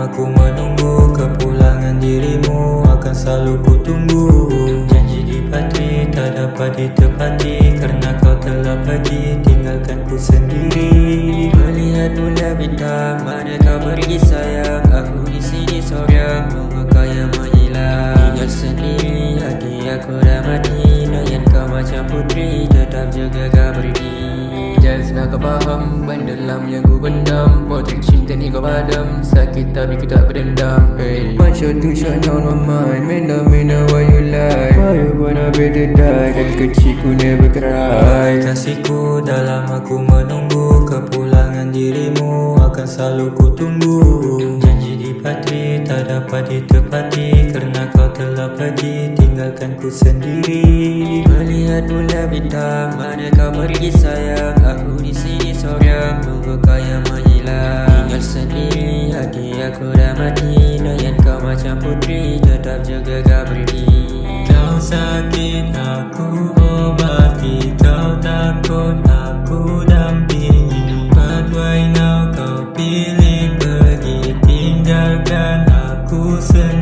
aku menunggu kepulangan dirimu, akan selalu ku tunggu. Janji dipatri tak dapat ditepati, karena kau telah pergi tinggalkan ku sendiri. Melihat bulan bintang, mana kau pergi sayang? Aku di sini seorang, nunggu kau yang menghilang. Tinggal sendiri, hati aku dah mati. Layan kau macam putri, tetap jaga kau pergi. Just nak kau faham, benda dalam yang ku pendam. Potret cinta ni kau padam, sakit tapi ku tak berdendam. Hey, one shot, two shot, down on mine. Mena why you lie? Why you wanna better die? Dari kecil ku never cry. Kasihku, dalam aku menunggu kepulangan dirimu, akan selalu ku tunggu. Janji dipatri tak dapat ditepati, karena kau telah pergi tinggalkan ku sendiri. Melihat bulan bintang, mana kau pergi sayang? Aku di sini seorang, nunggu kau yang menghilang. Tinggal sendiri, hati aku dah mati. Layan kau macam putri, tetap jaga kau pergi. Kau sakit aku obati, kau takut aku dampingi. But why now kau pilih pergi, tinggalkan aku sendiri.